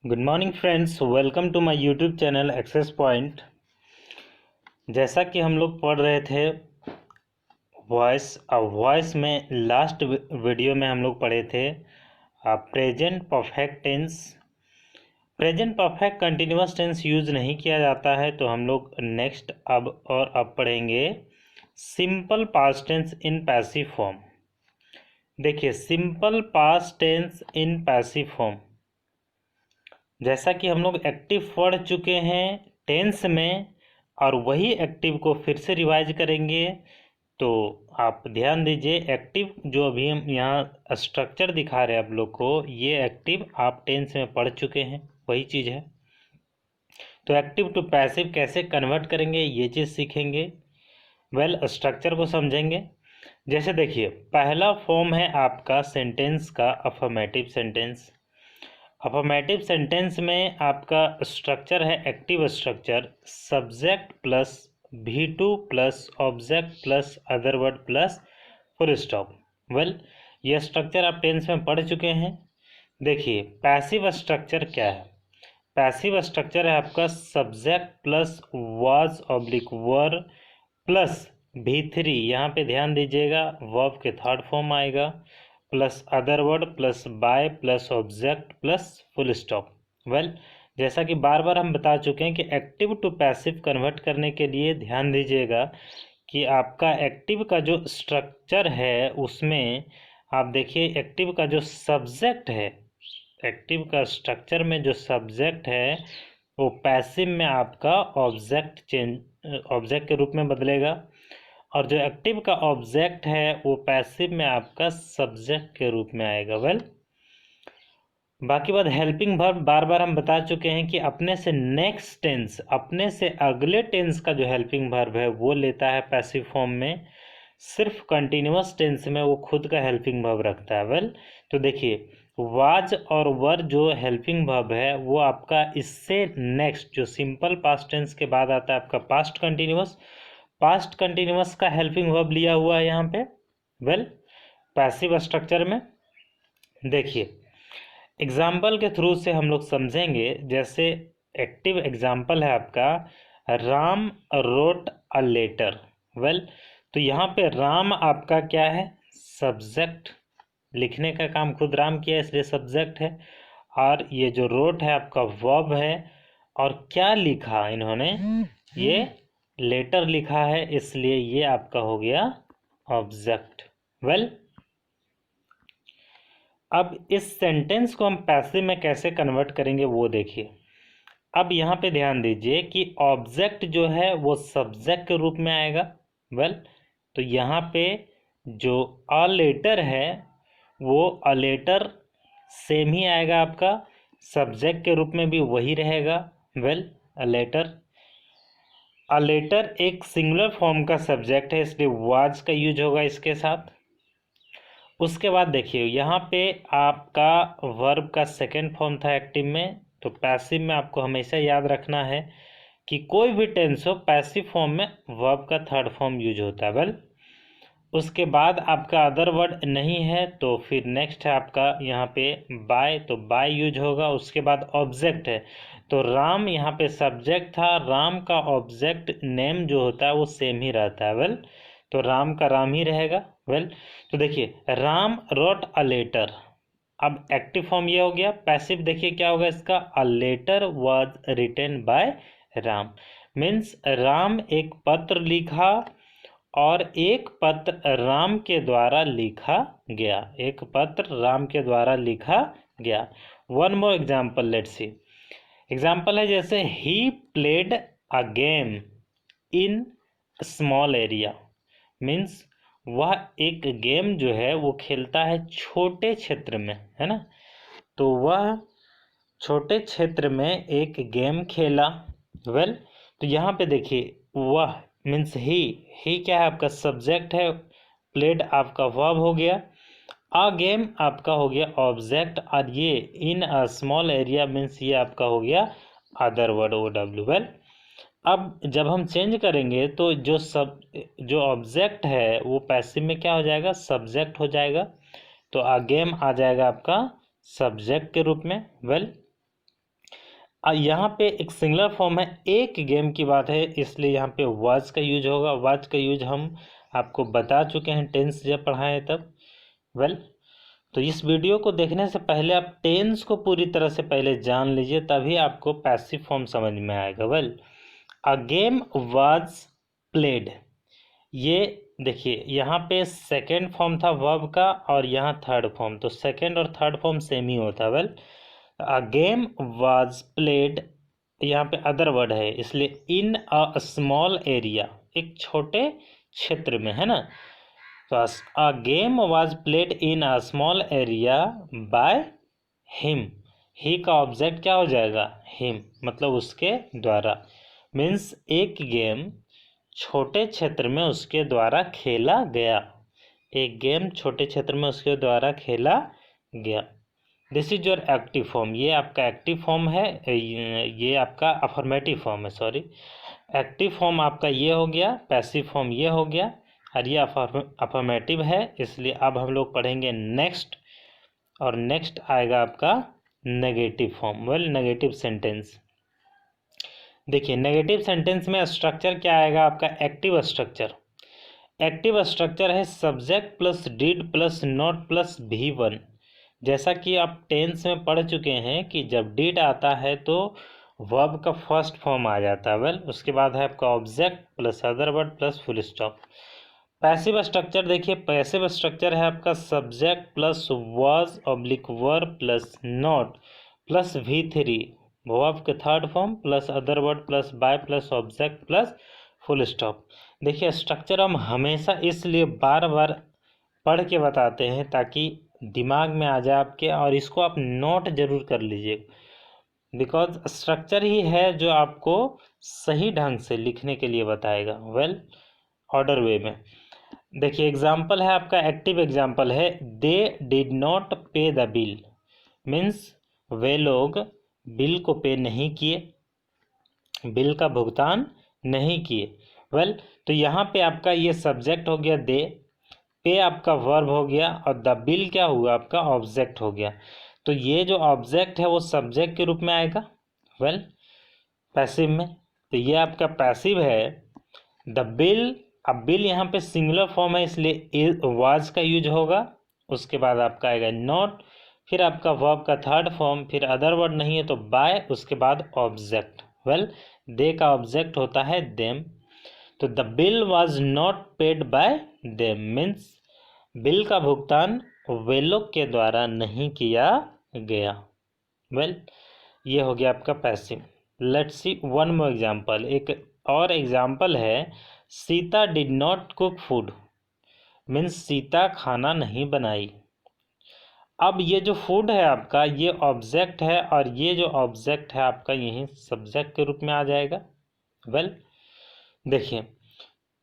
Good morning friends, welcome to my YouTube channel access point. जैसा कि हम लोग पढ़ रहे थे वॉइस में लास्ट वीडियो में हम लोग पढ़े थे present perfect tense. Present perfect continuous tense use नहीं किया जाता है, तो हम लोग नेक्स्ट अब पढ़ेंगे simple past tense in passive form. देखिए, simple past tense in passive form, जैसा कि हम लोग एक्टिव पढ़ चुके हैं टेंस में और वही एक्टिव को फिर से रिवाइज करेंगे। तो आप ध्यान दीजिए, एक्टिव जो अभी हम यहाँ स्ट्रक्चर दिखा रहे हैं आप लोग को, ये एक्टिव आप टेंस में पढ़ चुके हैं, वही चीज़ है। तो एक्टिव टू पैसिव कैसे कन्वर्ट करेंगे ये चीज़ सीखेंगे। स्ट्रक्चर को समझेंगे। जैसे देखिए, पहला फॉर्म है आपका सेंटेंस का अफर्मेटिव सेंटेंस। अफर्मेटिव सेंटेंस में आपका स्ट्रक्चर है active structure, subject plus V2 plus object plus other word plus full stop. यह स्ट्रक्चर आप टेंस में पढ़ चुके हैं। देखिए, पैसिव स्ट्रक्चर क्या है। पैसिव स्ट्रक्चर है आपका subject plus was oblique were plus V3, यहाँ पे ध्यान दीजिएगा वर्ब के थर्ड फॉर्म आएगा, plus other word plus by plus object plus full stop. जैसा कि बार बार हम बता चुके हैं कि एक्टिव टू पैसिव कन्वर्ट करने के लिए ध्यान दीजिएगा कि आपका एक्टिव का जो स्ट्रक्चर है उसमें आप देखिए, एक्टिव का जो सब्जेक्ट है, एक्टिव का स्ट्रक्चर में जो सब्जेक्ट है वो पैसिव में आपका ऑब्जेक्ट के रूप में बदलेगा, और जो एक्टिव का ऑब्जेक्ट है वो पैसिव में आपका सब्जेक्ट के रूप में आएगा। बाकी बात हेल्पिंग वर्ब, बार बार हम बता चुके हैं कि अपने से नेक्स्ट टेंस, अपने से अगले टेंस का जो हेल्पिंग वर्ब है वो लेता है पैसिव फॉर्म में। सिर्फ कंटिन्यूअस टेंस में वो खुद का हेल्पिंग वर्ब रखता है। तो देखिए, वाज और वर जो हेल्पिंग वर्ब है वो आपका इससे नेक्स्ट जो सिंपल पास्ट टेंस के बाद आता है आपका पास्ट कंटिन्यूअस। पास्ट कंटिन्यूअस का हेल्पिंग वर्ब लिया हुआ है यहाँ पे पैसिव स्ट्रक्चर में। देखिए, एग्जाम्पल के थ्रू से हम लोग समझेंगे। जैसे एक्टिव एग्जाम्पल है आपका राम रोट अ लेटर। तो यहाँ पे राम आपका क्या है, सब्जेक्ट, लिखने का काम खुद राम किया इसलिए सब्जेक्ट है, और ये जो रोट है आपका वर्ब है, और क्या लिखा इन्होंने, ये लेटर लिखा है इसलिए ये आपका हो गया ऑब्जेक्ट। अब इस सेंटेंस को हम पैसिव में कैसे कन्वर्ट करेंगे वो देखिए। अब यहाँ पे ध्यान दीजिए कि ऑब्जेक्ट जो है वो सब्जेक्ट के रूप में आएगा। तो यहाँ पे जो अ लेटर है वो अ लेटर सेम ही आएगा, आपका सब्जेक्ट के रूप में भी वही रहेगा। अ लेटर एक सिंगुलर फॉर्म का सब्जेक्ट है इसलिए वाज का यूज होगा इसके साथ। उसके बाद देखिए, यहाँ पे आपका वर्ब का सेकेंड फॉर्म था एक्टिव में, तो पैसिव में आपको हमेशा याद रखना है कि कोई भी टेंस हो पैसिव फॉर्म में वर्ब का थर्ड फॉर्म यूज होता है। उसके बाद आपका अदर वर्ड नहीं है तो फिर नेक्स्ट है आपका यहाँ पे बाय, तो बाय यूज होगा। उसके बाद ऑब्जेक्ट है, तो राम यहाँ पे सब्जेक्ट था, राम का ऑब्जेक्ट नेम जो होता है वो सेम ही रहता है। तो राम का राम ही रहेगा। तो देखिए, राम रोट अ लेटर, अब एक्टिव फॉर्म ये हो गया। पैसिव देखिए क्या होगा इसका, a letter was written by Ram, means Ram एक पत्र लिखा, और एक पत्र राम के द्वारा लिखा गया, एक पत्र राम के द्वारा लिखा गया। One more example, let's see. Example है जैसे he played a game in small area, means वह एक गेम जो है वो खेलता है छोटे क्षेत्र में, है ना। तो वह छोटे क्षेत्र में एक गेम खेला। तो यहाँ पे देखिए, वह मीन्स ही क्या है, आपका सब्जेक्ट है, प्लेड आपका वर्ब हो गया, अ गेम आपका हो गया ऑब्जेक्ट, और ये इन अ स्मॉल एरिया मीन्स ये आपका हो गया अदर वर्ड OW। अब जब हम चेंज करेंगे तो जो ऑब्जेक्ट है वो पैसिव में क्या हो जाएगा, सब्जेक्ट हो जाएगा। तो अ गेम आ जाएगा आपका सब्जेक्ट के रूप में। यहाँ पे एक सिंगुलर फॉर्म है, एक गेम की बात है, इसलिए यहाँ पे वाज का यूज होगा। वाज का यूज हम आपको बता चुके हैं टेंस जब पढ़ाए तब। वेल, तो इस वीडियो को देखने से पहले आप टेंस को पूरी तरह से पहले जान लीजिए, तभी आपको पैसिव फॉर्म समझ में आएगा। Well, a game was played, ये देखिए यहाँ पे सेकेंड फॉर्म था वर्ब का और यहाँ थर्ड फॉर्म, तो सेकेंड और थर्ड फॉर्म सेम ही होता है। Well, a game was played, यहाँ पे अदर वर्ड है इसलिए इन अ स्मॉल एरिया, एक छोटे क्षेत्र में, है ना। तो a game was played in a small area by him, he का ऑब्जेक्ट क्या हो जाएगा, हिम, मतलब उसके द्वारा। मीन्स एक गेम छोटे क्षेत्र में उसके द्वारा खेला गया, एक गेम छोटे क्षेत्र में उसके द्वारा खेला गया। This is your active form, ये आपका एक्टिव फॉर्म है, ये आपका अफर्मेटिव फॉर्म है, सॉरी। एक्टिव फॉर्म आपका ये हो गया, पैसिव फॉर्म ये हो गया, और ये अफर्मेटिव है, इसलिए अब हम लोग पढ़ेंगे नेक्स्ट, और नेक्स्ट आएगा आपका negative form. Well, negative sentence देखिए, नेगेटिव सेंटेंस में स्ट्रक्चर क्या आएगा आपका, एक्टिव स्ट्रक्चर। एक्टिव स्ट्रक्चर है subject plus did plus not plus V1। जैसा कि आप टेंस में पढ़ चुके हैं कि जब डिड आता है तो वर्ब का फर्स्ट फॉर्म आ जाता है। वेल, उसके बाद है आपका object plus other word plus full stop. Passive structure देखिए, पैसिव स्ट्रक्चर है आपका subject plus was oblique verb plus not plus V3, verb के third form plus other word plus by plus object plus full stop. देखिए, structure हम हमेशा इसलिए बार बार पढ़ के बताते हैं ताकि दिमाग में आ जाए आपके, और इसको आप नोट जरूर कर लीजिए, बिकॉज स्ट्रक्चर ही है जो आपको सही ढंग से लिखने के लिए बताएगा। वेल, ऑर्डर वे में देखिए, एग्जाम्पल है आपका, एक्टिव एग्जाम्पल है, दे डिड नॉट पे द बिल। मीन्स वे लोग बिल को पे नहीं किए, बिल का भुगतान नहीं किए। वेल, तो यहाँ पे आपका ये सब्जेक्ट हो गया दे, पे आपका वर्ब हो गया, और द बिल क्या हुआ आपका ऑब्जेक्ट हो गया। तो ये जो ऑब्जेक्ट है वो सब्जेक्ट के रूप में आएगा। वेल, पैसिव में, तो ये आपका पैसिव है द बिल। अब बिल यहाँ पे सिंगुलर फॉर्म है इसलिए वाज का यूज होगा, उसके बाद आपका आएगा नॉट, फिर आपका वर्ब का थर्ड फॉर्म, फिर अदर वर्ड नहीं है तो बाय, उसके बाद ऑब्जेक्ट। वेल, दे का ऑब्जेक्ट होता है देम, तो the bill was not paid by them, means bill का भुगतान वे लोग के द्वारा नहीं किया गया। वेल, ये हो गया आपका passive. Let's see one more example, एक और एग्जाम्पल है, Sita did not cook food, means Sita खाना नहीं बनाई। अब ये जो फूड है आपका ये ऑब्जेक्ट है, और ये जो ऑब्जेक्ट है आपका यही सब्जेक्ट के रूप में आ जाएगा। वेल, देखिए,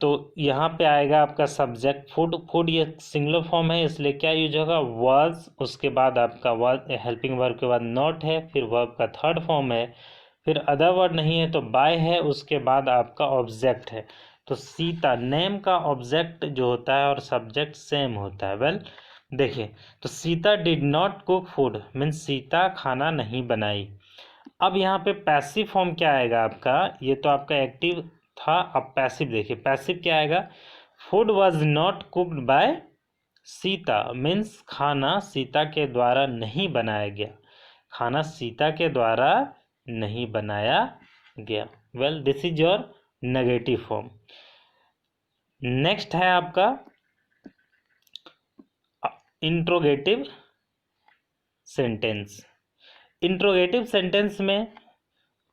तो यहाँ पे आएगा आपका सब्जेक्ट फूड, फूड ये सिंगुलर फॉर्म है इसलिए क्या यूज होगा, वाज, उसके बाद आपका वाज हेल्पिंग वर्ब के बाद नॉट है, फिर वर्ब का थर्ड फॉर्म है, फिर अदर वर्ड नहीं है तो बाय है, उसके बाद आपका ऑब्जेक्ट है। तो सीता, नेम का ऑब्जेक्ट जो होता है और सब्जेक्ट सेम होता है। वेल, देखिए, तो Sita did not cook food, means Sita खाना नहीं बनाई। अब यहाँ पे पैसिव फॉर्म क्या आएगा आपका, ये तो आपका एक्टिव था, अब पैसिव देखिए, पैसिव क्या आएगा, food was not cooked bye Sita, means खाना सीता के द्वारा नहीं बनाया गया, खाना सीता के द्वारा नहीं बनाया गया। Well, this is your negative form. Next है आपका इंट्रोगेटिव सेंटेंस। इंट्रोगेटिव सेंटेंस में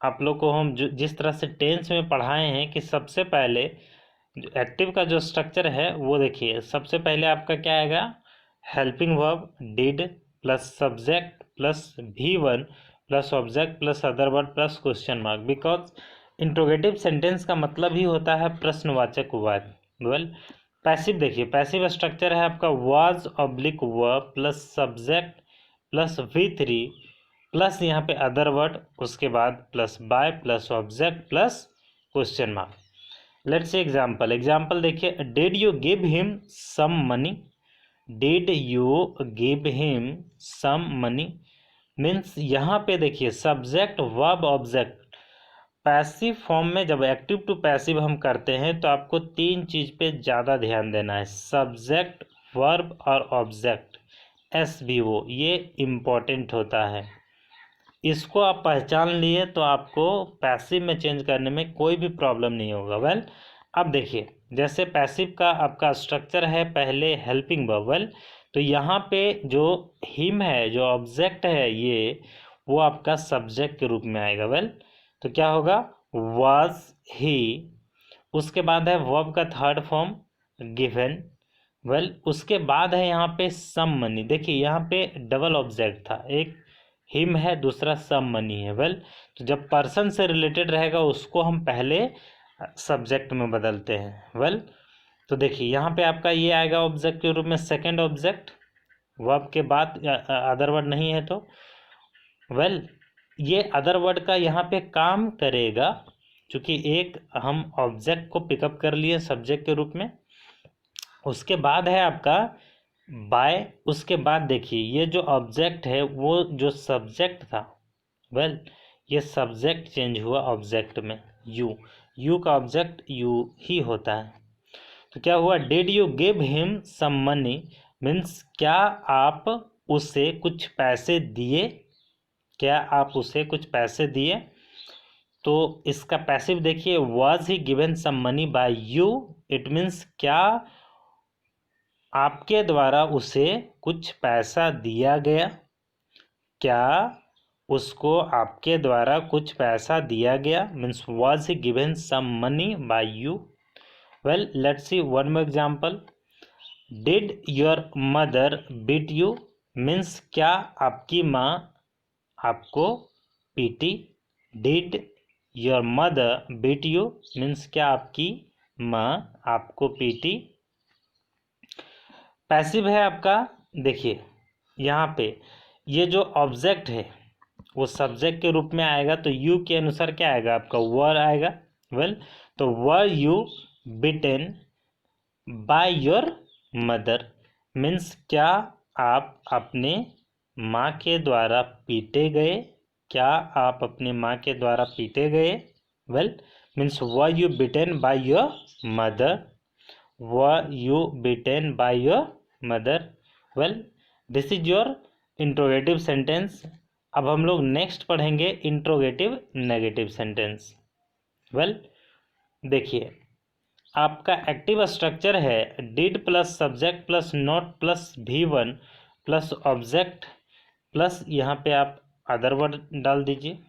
आप लोग को हम जिस तरह से टेंस में पढ़ाए हैं कि सबसे पहले जो एक्टिव का जो स्ट्रक्चर है वो देखिए, सबसे पहले आपका क्या आएगा, helping verb did plus subject plus V1 plus object plus other word plus question mark, because interrogative sentence का मतलब ही होता है प्रश्नवाचक वाक्य। वेल, पैसिव देखिए, पैसिव स्ट्रक्चर है आपका was oblique verb plus subject plus V3 plus यहाँ पे अदर वर्ड, उसके बाद plus by plus object plus question mark. Let's say example, example देखिए, did you give him some money, did you give him some money, means यहाँ पे देखिए subject verb object. Passive form में जब active to passive हम करते हैं तो आपको तीन चीज़ पे ज़्यादा ध्यान देना है, सब्जेक्ट, वर्ब और ऑब्जेक्ट, SVO, ये इम्पोर्टेंट होता है। इसको आप पहचान लिए तो आपको पैसिव में चेंज करने में कोई भी प्रॉब्लम नहीं होगा। वेल अब देखिए जैसे पैसिव का आपका स्ट्रक्चर है, पहले हेल्पिंग वर्ब। वेल तो यहाँ पे जो हिम है, जो ऑब्जेक्ट है, ये वो आपका सब्जेक्ट के रूप में आएगा। वेल तो क्या होगा, वाज ही। उसके बाद है वर्ब का थर्ड फॉर्म गिवन। वेल उसके बाद है यहाँ पे सम मनी। देखिए यहाँ पे डबल ऑब्जेक्ट था, एक हिम है, दूसरा सम मनी है। वेल तो जब पर्सन से रिलेटेड रहेगा उसको हम पहले सब्जेक्ट में बदलते हैं। वेल तो देखिए यहाँ पे आपका ये आएगा ऑब्जेक्ट के रूप में, सेकंड ऑब्जेक्ट, वर्ब के बाद अदर वर्ड नहीं है तो। वेल ये अदर वर्ड का यहाँ पे काम करेगा, क्योंकि एक हम ऑब्जेक्ट को पिकअप कर लिए सब्जेक्ट के रूप में। उसके बाद है आपका बाय। उसके बाद देखिए ये जो ऑब्जेक्ट है वो जो सब्जेक्ट था, वेल ये सब्जेक्ट चेंज हुआ ऑब्जेक्ट में, यू का ऑब्जेक्ट यू ही होता है। तो क्या हुआ, did you give him some money, means क्या आप उसे कुछ पैसे दिए, क्या आप उसे कुछ पैसे दिए। तो इसका पैसिव देखिए, was he given some money by you, it means क्या आपके द्वारा उसे कुछ पैसा दिया गया, क्या उसको आपके द्वारा कुछ पैसा दिया गया, means was he given some money by you. Well let's see one more example, did your mother beat you, means क्या आपकी माँ आपको पीटी। Did your mother beat you, means क्या आपकी माँ आपको पीटी। पैसिव है आपका, देखिए यहाँ पे ये जो ऑब्जेक्ट है वो सब्जेक्ट के रूप में आएगा, तो यू के अनुसार क्या आएगा आपका, वर आएगा। वेल तो were you bitten by your mother, means क्या आप अपने माँ के द्वारा पीटे गए, क्या आप अपने माँ के द्वारा पीटे गए। Well means were you bitten by your mother, were you bitten by your mother. Well this is your interrogative sentence. अब हम लोग नेक्स्ट पढ़ेंगे इंट्रोगेटिव नेगेटिव सेंटेंस। वेल देखिए आपका एक्टिव स्ट्रक्चर है did plus subject plus not plus V1 plus object plus यहाँ पे आप अदर वर्ड डाल दीजिए,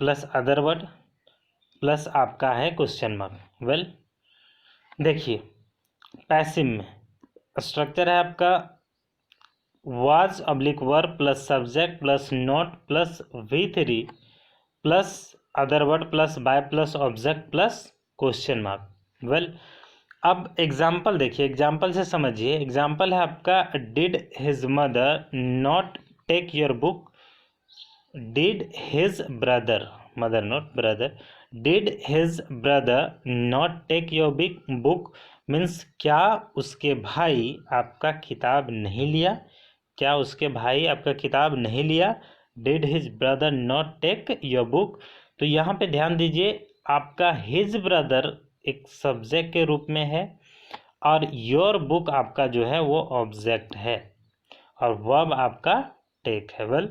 प्लस अदर वर्ड प्लस आपका है क्वेश्चन मार्क। वेल देखिए पैसिव में स्ट्रक्चर है आपका was oblique verb plus subject plus not plus V3 plus other word plus by plus object plus question mark. Well अब example देखिए, एग्जाम्पल से समझिए। एग्जाम्पल है आपका did his mother not take your book, did his brother, mother not brother, did his brother not take your book, means क्या उसके भाई आपका किताब नहीं लिया, क्या उसके भाई आपका किताब नहीं लिया। Did his brother not take your book. तो यहाँ पे ध्यान दीजिए आपका हिज ब्रदर एक सब्जेक्ट के रूप में है और योर बुक आपका जो है वो ऑब्जेक्ट है और वर्ब आपका टेक है। वेल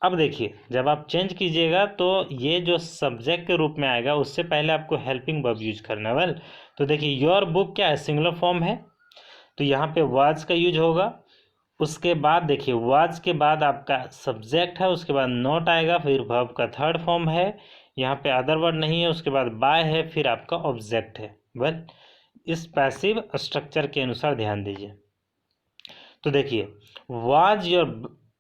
अब देखिए जब आप चेंज कीजिएगा तो ये जो सब्जेक्ट के रूप में आएगा उससे पहले आपको हेल्पिंग वर्ब यूज करना है। वेल तो देखिए योर बुक क्या है, सिंगुलर फॉर्म है, तो यहाँ पे वाज का यूज होगा। उसके बाद देखिए वाज के बाद आपका सब्जेक्ट है, उसके बाद नॉट आएगा, फिर वर्ब का थर्ड फॉर्म है, यहाँ पे अदर वर्ड नहीं है, उसके बाद बाय है, फिर आपका ऑब्जेक्ट है। वेल इस पैसिव स्ट्रक्चर के अनुसार ध्यान दीजिए। तो देखिए was your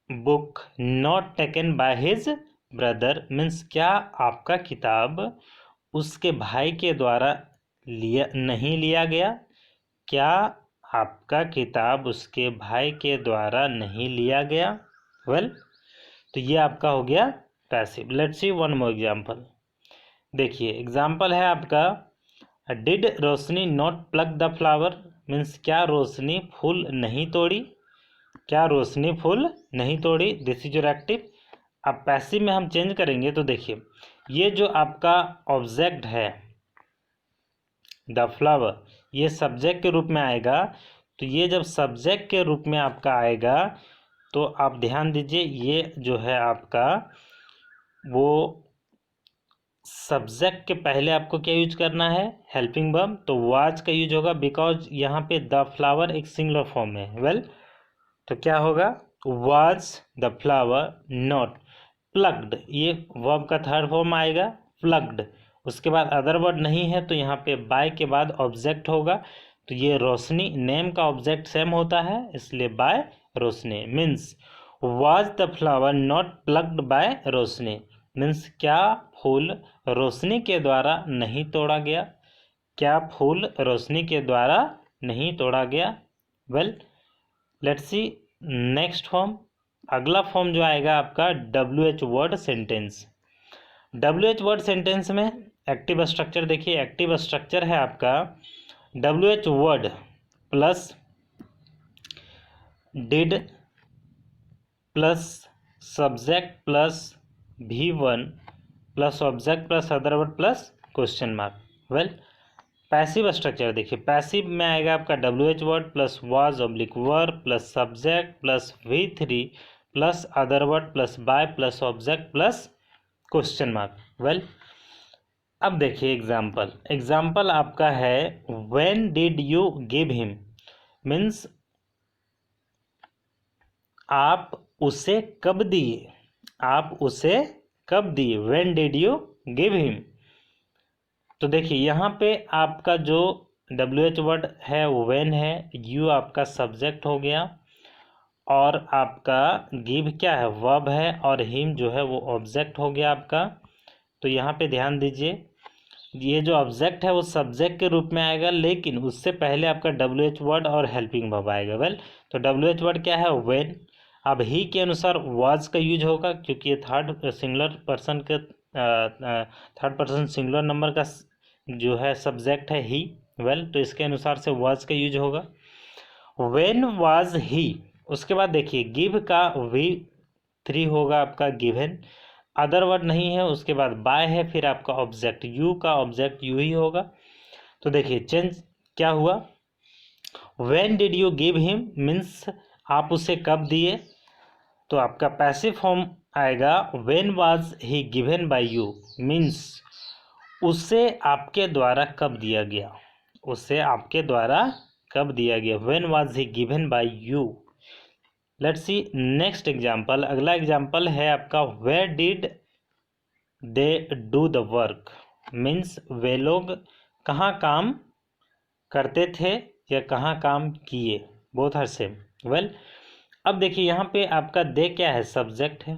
book not taken by his brother, means क्या आपका किताब उसके भाई के द्वारा नहीं लिया गया, क्या आपका किताब उसके भाई के द्वारा नहीं लिया गया। वेल तो ये आपका हो गया passive. Let's see one more example. देखिए एग्जांपल है आपका did Roshni not plug the flower, means क्या रोशनी फूल नहीं तोड़ी, क्या रोशनी फूल नहीं तोड़ी, दिस इज योर एक्टिव। अब पैसिव में हम चेंज करेंगे तो देखिए ये जो आपका ऑब्जेक्ट है द फ्लावर, ये सब्जेक्ट के रूप में आएगा। तो ये जब सब्जेक्ट के रूप में आपका आएगा तो आप ध्यान दीजिए ये जो है आपका वो सब्जेक्ट के पहले आपको क्या यूज करना है, हेल्पिंग वर्ब। तो वाज का यूज होगा बिकॉज यहाँ पे द फ्लावर एक सिंगुलर फॉर्म में है। वेल तो क्या होगा, was the flower not plucked, ये वर्ब का थर्ड फॉर्म आएगा प्लग्ड। उसके बाद अदर वर्ड नहीं है तो यहाँ पे बाय के बाद ऑब्जेक्ट होगा। तो ये रोशनी नेम का ऑब्जेक्ट सेम होता है इसलिए by Roshni. Means was the flower not plucked by Roshni, means क्या फूल रोशनी के द्वारा नहीं तोड़ा गया, क्या फूल रोशनी के द्वारा नहीं तोड़ा गया। Well let's see next form. अगला फॉर्म जो आएगा आपका WH word sentence. WH word sentence में एक्टिव स्ट्रक्चर देखिए, एक्टिव स्ट्रक्चर है आपका WH word plus did plus subject plus V1 plus object plus other word plus question mark. Well passive structure देखिए, passive में आएगा आपका WH word plus was oblique verb plus subject plus V3 plus other word plus by plus object plus question mark. Well अब देखिए example, example आपका है when did you give him, means आप उसे कब दिए, आप उसे कब दिए, when did you give him. तो देखिए यहाँ पे आपका जो WH वर्ड है वो व्हेन है, यू आपका सब्जेक्ट हो गया और आपका गिव क्या है वर्ब है और हिम जो है वो ऑब्जेक्ट हो गया आपका। तो यहाँ पे ध्यान दीजिए ये जो ऑब्जेक्ट है वो सब्जेक्ट के रूप में आएगा लेकिन उससे पहले आपका WH वर्ड और हेल्पिंग वर्ब आएगा। वेल तो WH वर्ड क्या है व्हेन। अब ही के अनुसार वाज का यूज होगा क्योंकि ये थर्ड सिंगुलर पर्सन के थर्ड पर्सन सिंगुलर नंबर का जो है सब्जेक्ट है ही। वेल तो इसके अनुसार से वाज का यूज होगा। व्हेन वाज ही, उसके बाद देखिए गिव का V3 होगा आपका गिवन, अदर वर्ड नहीं है, उसके बाद बाय है, फिर आपका ऑब्जेक्ट यू का ऑब्जेक्ट यू ही होगा। तो देखिए चेंज क्या हुआ, when did you give him means आप उसे कब दिए। तो आपका पैसिव फॉर्म आएगा when was he given by you, means उसे आपके द्वारा कब दिया गया, उसे आपके द्वारा कब दिया गया, when was he given by you. Let's see next example. अगला एग्जाम्पल है आपका where did they do the work, means वे लोग कहाँ काम करते थे या कहाँ काम किए, बोथ आर सेम। वेल अब देखिए यहाँ पे आपका दे क्या है सब्जेक्ट है,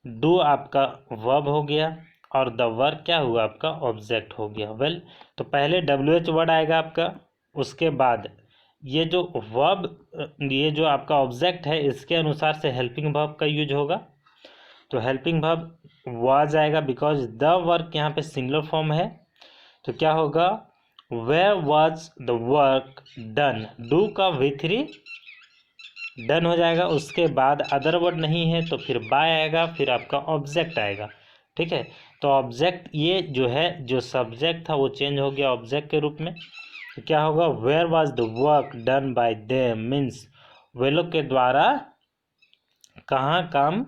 डू आपका वर्ब हो गया और द वर्क क्या हुआ आपका ऑब्जेक्ट हो गया। वेल तो पहले WH वर्ड आएगा आपका, उसके बाद ये जो वर्ब ये जो आपका ऑब्जेक्ट है इसके अनुसार से हेल्पिंग वर्ब का यूज होगा। तो हेल्पिंग वर्ब वाज आएगा बिकॉज द वर्क यहाँ पे सिंगुलर फॉर्म है। तो क्या होगा where was the work done, do का V3 डन हो जाएगा। उसके बाद अदर वर्ड नहीं है तो फिर बाय आएगा, फिर आपका ऑब्जेक्ट आएगा। ठीक है तो ऑब्जेक्ट ये जो है जो सब्जेक्ट था वो चेंज हो गया ऑब्जेक्ट के रूप में। तो क्या होगा where was the work done by them, means वे लोग के द्वारा कहाँ काम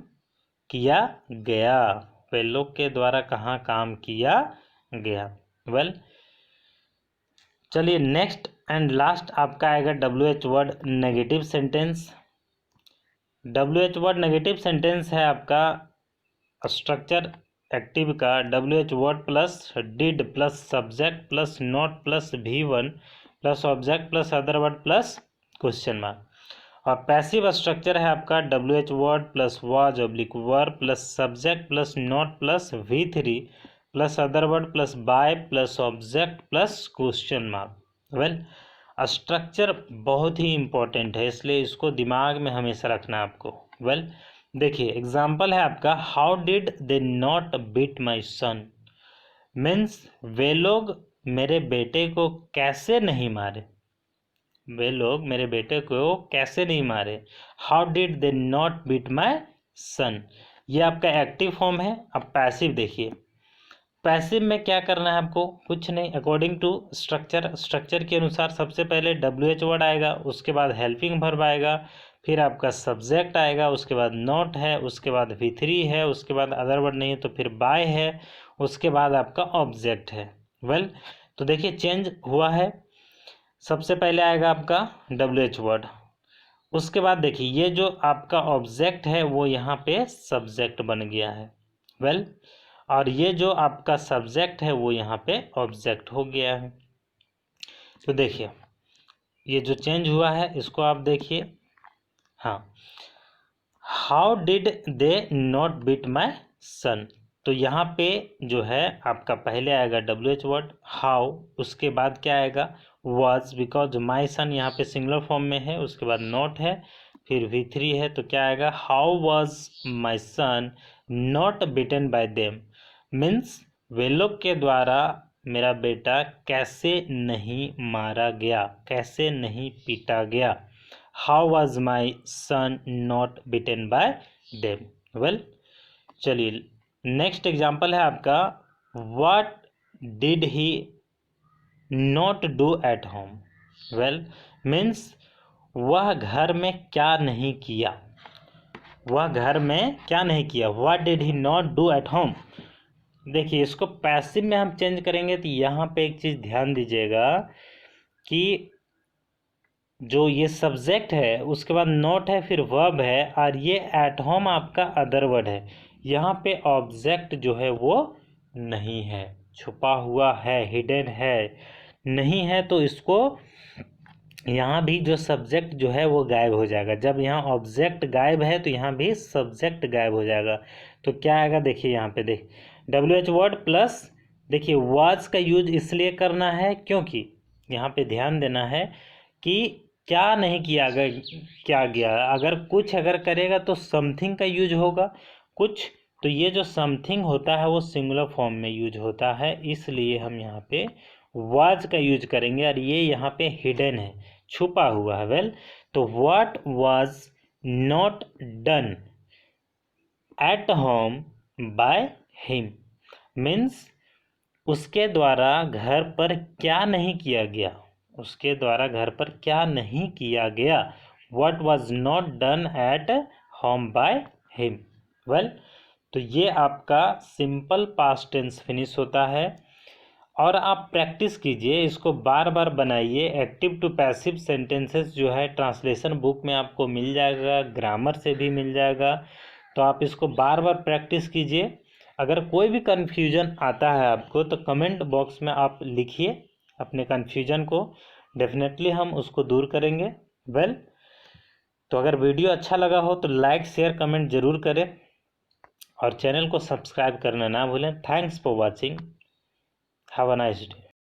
किया गया, वे लोग के द्वारा कहाँ काम किया गया। वेल चलिए नेक्स्ट एंड लास्ट आपका आएगा WH word negative sentence. WH word negative sentence है आपका स्ट्रक्चर एक्टिव का WH word plus did plus subject plus not plus V1 plus object plus other word plus question mark. और passive structure है आपका WH word plus was oblique verb plus subject plus not plus V3 plus other word plus by plus object plus question mark. Well structure बहुत ही important है इसलिए इसको दिमाग में हमेशा रखना है आपको। वेल देखिए एग्जाम्पल है आपका how did they not beat my son, means वे लोग मेरे बेटे को कैसे नहीं मारे, वे लोग मेरे बेटे को कैसे नहीं मारे। How did they not beat my son, ये आपका एक्टिव फॉर्म है। अब पैसिव देखिए, पैसिव में क्या करना है आपको, कुछ नहीं, अकॉर्डिंग टू स्ट्रक्चर के अनुसार सबसे पहले WH वर्ड आएगा, उसके बाद हेल्पिंग वर्ब आएगा, फिर आपका सब्जेक्ट आएगा, उसके बाद नॉट है, उसके बाद V3 है, उसके बाद अदर वर्ड नहीं है तो फिर बाय है, उसके बाद आपका ऑब्जेक्ट है। वेल तो देखिए चेंज हुआ है, सबसे पहले आएगा आपका WH वर्ड, उसके बाद देखिए ये जो आपका ऑब्जेक्ट है वो यहाँ पे सब्जेक्ट बन गया है। वेल और ये जो आपका सब्जेक्ट है वो यहाँ पे ऑब्जेक्ट हो गया है। तो देखिए ये जो चेंज हुआ है इसको आप देखिए। हाँ, how did they not beat my son, तो यहाँ पे जो है आपका पहले आएगा WH वर्ड हाउ, उसके बाद क्या आएगा was, बिकॉज माई सन यहाँ पे सिंगुलर फॉर्म में है, उसके बाद नॉट है, फिर V3 है, तो क्या आएगा how was my son not beaten by them, means वे लोग के द्वारा मेरा बेटा कैसे नहीं मारा गया, कैसे नहीं पीटा गया। How was my son not beaten by them. Well चलिए नेक्स्ट एग्जाम्पल है आपका, what did he not do at home. Well means वह घर में क्या नहीं किया, वह घर में क्या नहीं किया, what did he not do at home. देखिए इसको पैसिव में हम चेंज करेंगे तो यहाँ पे एक चीज़ ध्यान दीजिएगा कि जो ये सब्जेक्ट है उसके बाद नॉट है, फिर वर्ब है, और ये एट होम आपका अदर वर्ड है। यहाँ पे ऑब्जेक्ट जो है वो नहीं है, छुपा हुआ है, हिडन है, नहीं है, तो इसको यहाँ भी जो सब्जेक्ट जो है वो गायब हो जाएगा। जब यहाँ ऑब्जेक्ट गायब है तो यहाँ भी सब्जेक्ट गायब हो जाएगा। तो क्या आएगा देखिए यहाँ पे देख WH वर्ड प्लस, देखिए वाज का यूज इसलिए करना है क्योंकि यहाँ पे ध्यान देना है कि क्या नहीं किया क्या गया, अगर कुछ अगर करेगा तो समथिंग का यूज होगा कुछ, तो ये जो समथिंग होता है वो सिंगुलर फॉर्म में यूज होता है, इसलिए हम यहाँ पे वाज का यूज करेंगे, और ये यहाँ पे हिडन है, छुपा हुआ है। वेल तो what was not done at home by him, means उसके द्वारा घर पर क्या नहीं किया गया, उसके द्वारा घर पर क्या नहीं किया गया, what was not done at home by him. Well तो ये आपका सिंपल पास्ट टेंस फिनिश होता है, और आप प्रैक्टिस कीजिए, इसको बार बार बनाइए। एक्टिव टू पैसिव सेंटेंसेस जो है ट्रांसलेशन बुक में आपको मिल जाएगा, ग्रामर से भी मिल जाएगा, तो आप इसको बार बार प्रैक्टिस कीजिए। अगर कोई भी कन्फ्यूजन आता है आपको तो कमेंट बॉक्स में आप लिखिए अपने कन्फ्यूजन को, डेफिनेटली हम उसको दूर करेंगे। वेल तो अगर वीडियो अच्छा लगा हो तो लाइक शेयर कमेंट ज़रूर करें, और चैनल को सब्सक्राइब करना ना भूलें। Thanks for watching, have a nice day.